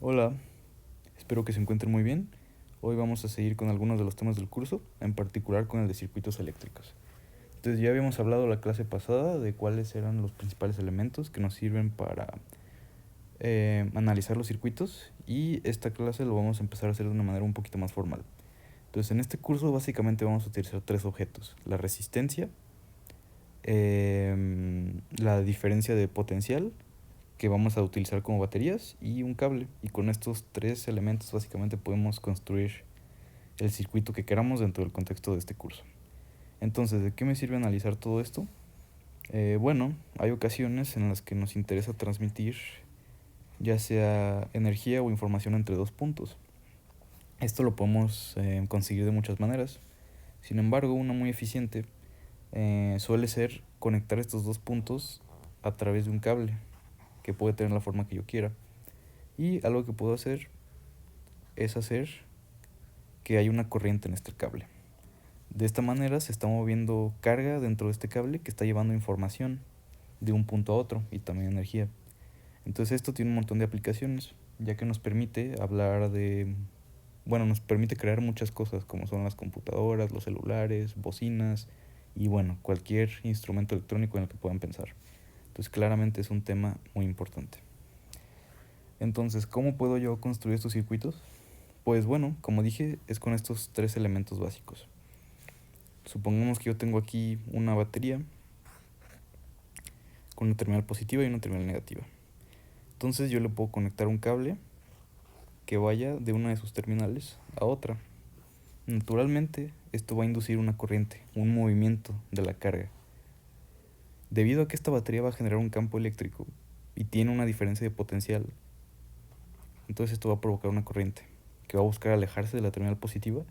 Hola, espero que se encuentren muy bien. Hoy vamos a seguir con algunos de los temas del curso, en particular con el de circuitos eléctricos. Entonces ya habíamos hablado la clase pasada de cuáles eran los principales elementos que nos sirven para analizar los circuitos, y esta clase lo vamos a empezar a hacer de una manera un poquito más formal. Entonces en este curso básicamente vamos a utilizar tres objetos: la resistencia, la diferencia de potencial, que vamos a utilizar como baterías, y un cable. Y con estos tres elementos básicamente podemos construir el circuito que queramos dentro del contexto de este curso. Entonces, ¿de qué me sirve analizar todo esto? Bueno, hay ocasiones en las que nos interesa transmitir ya sea energía o información entre dos puntos. Esto lo podemos conseguir de muchas maneras. Sin embargo, una muy eficiente suele ser conectar estos dos puntos a través de un cable, que puede tener la forma que yo quiera. Y algo que puedo hacer es hacer que haya una corriente en este cable. De esta manera se está moviendo carga dentro de este cable que está llevando información de un punto a otro, y también energía. Entonces esto tiene un montón de aplicaciones, ya que nos permite nos permite crear muchas cosas, como son las computadoras, los celulares, bocinas y cualquier instrumento electrónico en el que puedan pensar. Entonces claramente es un tema muy importante. Entonces, ¿cómo puedo yo construir estos circuitos? Pues bueno, como dije, es con estos tres elementos básicos. Supongamos que yo tengo aquí una batería con una terminal positiva y una terminal negativa. Entonces yo le puedo conectar un cable que vaya de una de sus terminales a otra. Naturalmente, esto va a inducir una corriente, un movimiento de la carga. Debido a que esta batería va a generar un campo eléctrico y tiene una diferencia de potencial, entonces esto va a provocar una corriente que va a buscar alejarse de la terminal positiva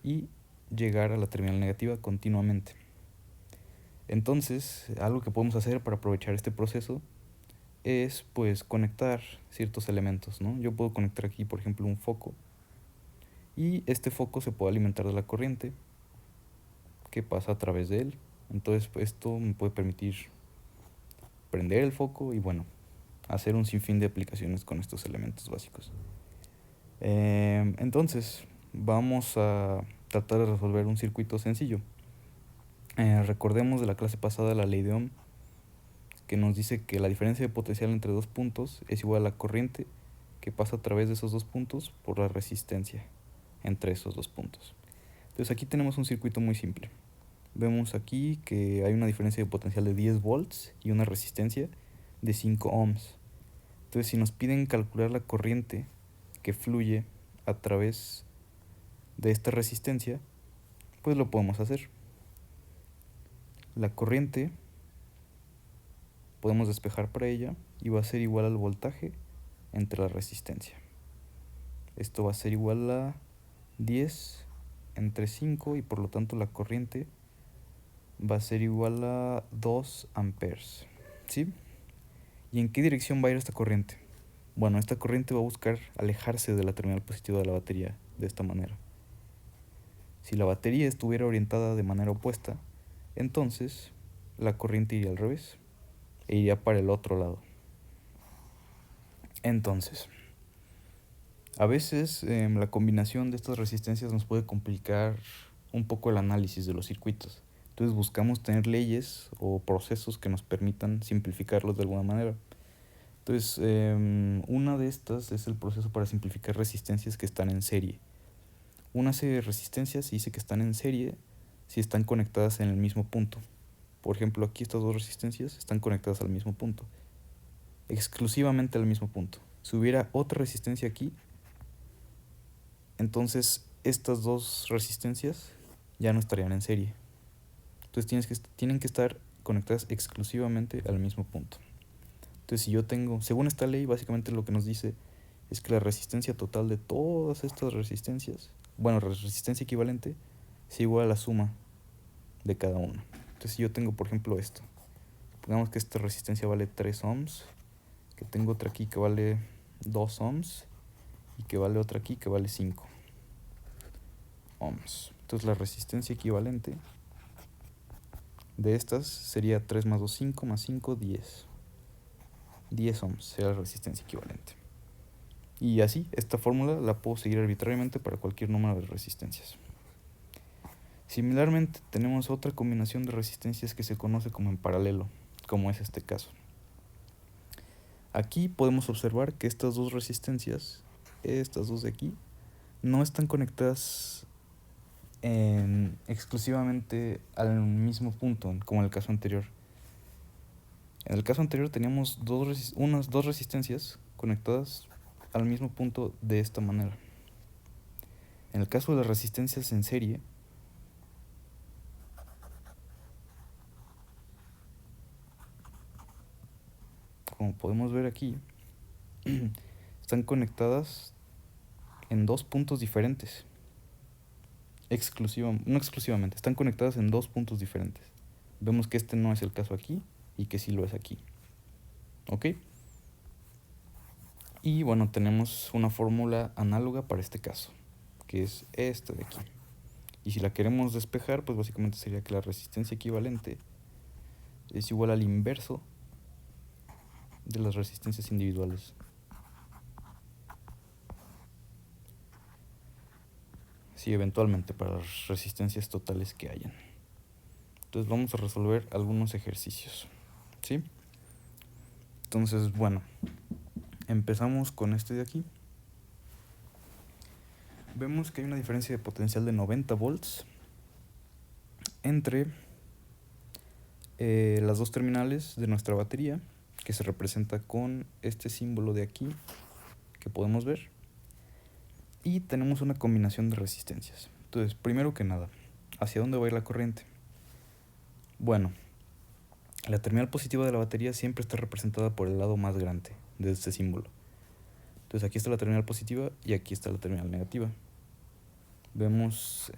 y llegar a la terminal negativa continuamente. Entonces, algo que podemos hacer para aprovechar este proceso es pues conectar ciertos elementos, ¿no? Yo puedo conectar aquí, por ejemplo, un foco, y este foco se puede alimentar de la corriente que pasa a través de él. Entonces esto me puede permitir prender el foco y hacer un sinfín de aplicaciones con estos elementos básicos. Entonces vamos a tratar de resolver un circuito sencillo. Recordemos de la clase pasada la ley de Ohm, que nos dice que la diferencia de potencial entre dos puntos es igual a la corriente que pasa a través de esos dos puntos por la resistencia entre esos dos puntos. Entonces aquí tenemos un circuito muy simple. Vemos aquí que hay una diferencia de potencial de 10 volts y una resistencia de 5 ohms. Entonces, si nos piden calcular la corriente que fluye a través de esta resistencia, pues lo podemos hacer. La corriente podemos despejar para ella y va a ser igual al voltaje entre la resistencia. Esto va a ser igual a 10 entre 5, y por lo tanto la corriente va a ser igual a 2 amperes. ¿Sí? ¿Y en qué dirección va a ir esta corriente? Bueno, esta corriente va a buscar alejarse de la terminal positiva de la batería de esta manera. Si la batería estuviera orientada de manera opuesta, entonces la corriente iría al revés e iría para el otro lado. Entonces, a veces la combinación de estas resistencias nos puede complicar un poco el análisis de los circuitos. Entonces buscamos tener leyes o procesos que nos permitan simplificarlos de alguna manera. Entonces, una de estas es el proceso para simplificar resistencias que están en serie. Una serie de resistencias se dice que están en serie si están conectadas en el mismo punto. Por ejemplo, aquí estas dos resistencias están conectadas al mismo punto, exclusivamente al mismo punto. Si hubiera otra resistencia aquí, entonces estas dos resistencias ya no estarían en serie. Entonces tienen que estar conectadas exclusivamente al mismo punto. Entonces, si yo tengo, según esta ley, básicamente lo que nos dice es que la resistencia total de todas estas resistencias, la resistencia equivalente, es igual a la suma de cada una. Entonces, si yo tengo, por ejemplo, esto, pongamos que esta resistencia vale 3 ohms, que tengo otra aquí que vale 2 ohms, y que vale otra aquí que vale 5 ohms. Entonces, la resistencia equivalente de estas sería 3 más 2, 5, más 5, 10. 10 ohms será la resistencia equivalente. Y así, esta fórmula la puedo seguir arbitrariamente para cualquier número de resistencias. Similarmente, tenemos otra combinación de resistencias que se conoce como en paralelo, como es este caso. Aquí podemos observar que estas dos resistencias, estas dos de aquí, no están conectadas exclusivamente al mismo punto, como en el caso anterior. En el caso anterior teníamos unas dos resistencias conectadas al mismo punto de esta manera. En el caso de las resistencias en serie, como podemos ver aquí, están conectadas en dos puntos diferentes. No exclusivamente, están conectadas en dos puntos diferentes. Vemos que este no es el caso aquí y que sí lo es aquí. ¿Ok? Y bueno, tenemos una fórmula análoga para este caso, que es esta de aquí. Y si la queremos despejar, pues básicamente sería que la resistencia equivalente es igual al inverso de las resistencias individuales. Sí, eventualmente para las resistencias totales que hayan. Entonces vamos a resolver algunos ejercicios, ¿sí? Entonces, bueno, empezamos con este de aquí. Vemos que hay una diferencia de potencial de 90 volts entre las dos terminales de nuestra batería, que se representa con este símbolo de aquí que podemos ver, y tenemos una combinación de resistencias. Entonces, primero que nada, ¿hacia dónde va a ir la corriente? Bueno, la terminal positiva de la batería siempre está representada por el lado más grande de este símbolo. Entonces aquí está la terminal positiva y aquí está la terminal negativa. Vemos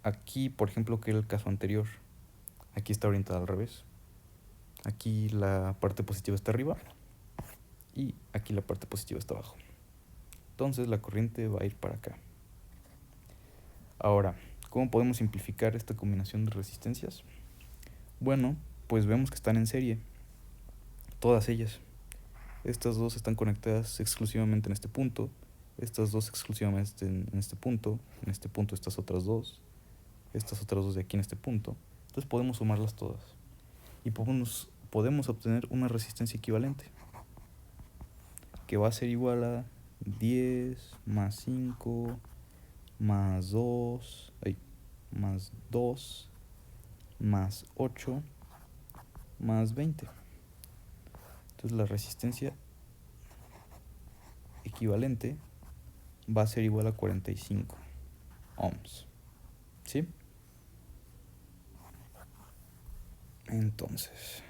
aquí, por ejemplo, que era el caso anterior. Aquí está orientada al revés. Aquí la parte positiva está arriba y aquí la parte positiva está abajo. Entonces la corriente va a ir para acá. Ahora, ¿cómo podemos simplificar esta combinación de resistencias? Bueno, pues vemos que están en serie, todas ellas. Estas dos están conectadas exclusivamente en este punto, estas dos exclusivamente en este punto estas otras dos de aquí en este punto. Entonces podemos sumarlas todas y podemos obtener una resistencia equivalente, que va a ser igual a 10 más 5 más 2 más 2 más 8 más 20. Entonces la resistencia equivalente va a ser igual a 45 ohms. ¿Sí? Entonces,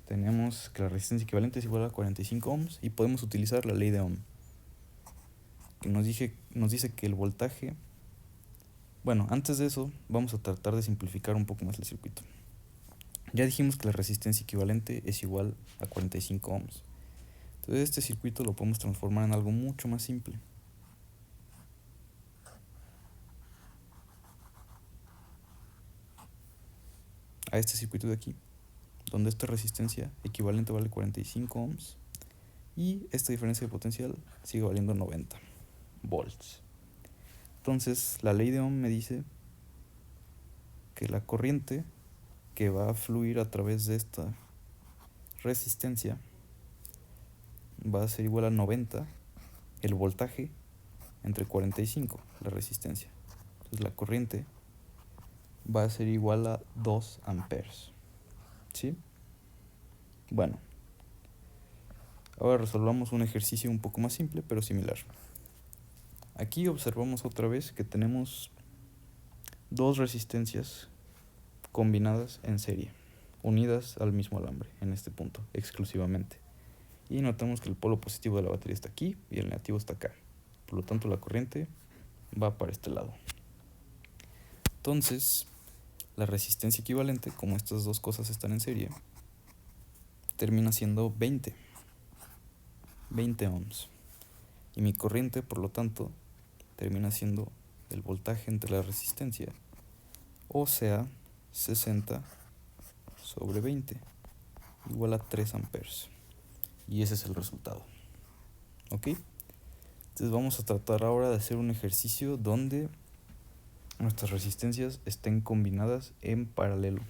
tenemos que la resistencia equivalente es igual a 45 ohms y podemos utilizar la ley de Ohm, que nos dice que el voltaje... Bueno, antes de eso vamos a tratar de simplificar un poco más el circuito. Ya dijimos que la resistencia equivalente es igual a 45 ohms. Entonces este circuito lo podemos transformar en algo mucho más simple. A este circuito de aquí, donde esta resistencia equivalente vale 45 ohms y esta diferencia de potencial sigue valiendo 90 volts. Entonces la ley de Ohm me dice que la corriente que va a fluir a través de esta resistencia va a ser igual a 90 el voltaje entre 45 la resistencia. Entonces la corriente va a ser igual a 2 amperes. ¿Sí? Bueno, ahora resolvamos un ejercicio un poco más simple pero similar. Aquí observamos otra vez que tenemos dos resistencias combinadas en serie, unidas al mismo alambre en este punto exclusivamente. Y notamos que el polo positivo de la batería está aquí y el negativo está acá. Por lo tanto, la corriente va para este lado. Entonces, la resistencia equivalente, como estas dos cosas están en serie, termina siendo 20 ohms. Y mi corriente, por lo tanto, termina siendo el voltaje entre la resistencia, o sea, 60 sobre 20, igual a 3 amperes. Y ese es el resultado. ¿Ok? Entonces vamos a tratar ahora de hacer un ejercicio donde nuestras resistencias estén combinadas en paralelo.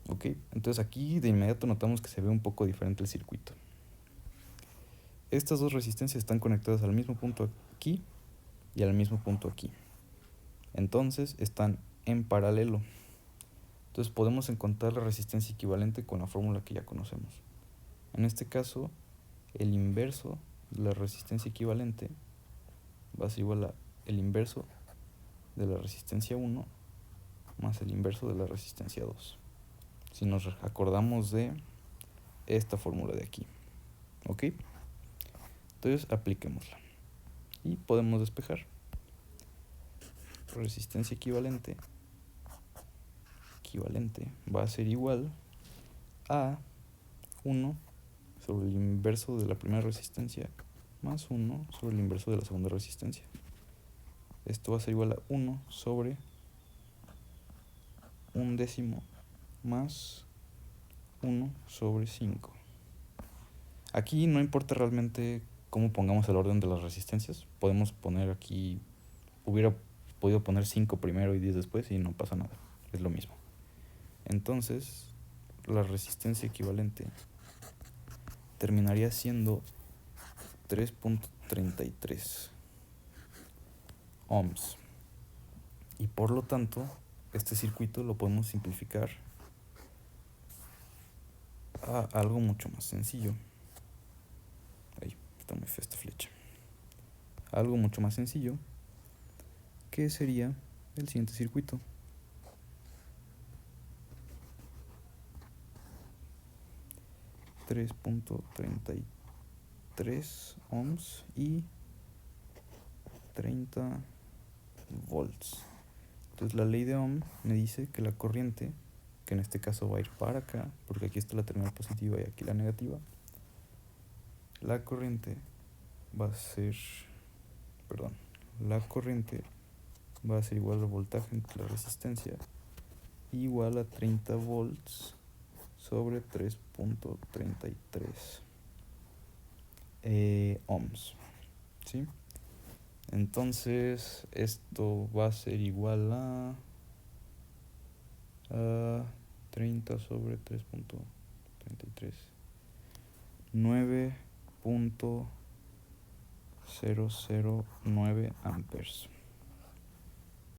¿Ok? Entonces aquí de inmediato notamos que se ve un poco diferente el circuito. Estas dos resistencias están conectadas al mismo punto aquí y al mismo punto aquí. Entonces están en paralelo. Entonces podemos encontrar la resistencia equivalente con la fórmula que ya conocemos. En este caso, el inverso de la resistencia equivalente va a ser igual a el inverso de la resistencia 1 más el inverso de la resistencia 2. Si nos acordamos de esta fórmula de aquí. ¿Ok? Entonces apliquémosla. Y podemos despejar. Resistencia equivalente va a ser igual a 1 sobre el inverso de la primera resistencia más 1 sobre el inverso de la segunda resistencia. Esto va a ser igual a 1 sobre 1/10 más 1 sobre 5. Aquí no importa realmente cómo pongamos el orden de las resistencias. Podemos poner aquí, hubiera podido poner 5 primero y 10 después y no pasa nada. Es lo mismo. Entonces, la resistencia equivalente terminaría siendo 3.33 ohms. Y por lo tanto, este circuito lo podemos simplificar a algo mucho más sencillo. Ahí está muy fea esta flecha. Algo mucho más sencillo, que sería el siguiente circuito. $3.33 ohms y 30 volts. Entonces la ley de Ohm me dice que la corriente, que en este caso va a ir para acá, porque aquí está la terminal positiva y aquí la negativa, la corriente va a ser igual al voltaje entre la resistencia igual a 30 volts sobre 3.33 ohms. ¿Sí? Entonces esto va a ser igual a 30 sobre 3.33, 9.009 amperes.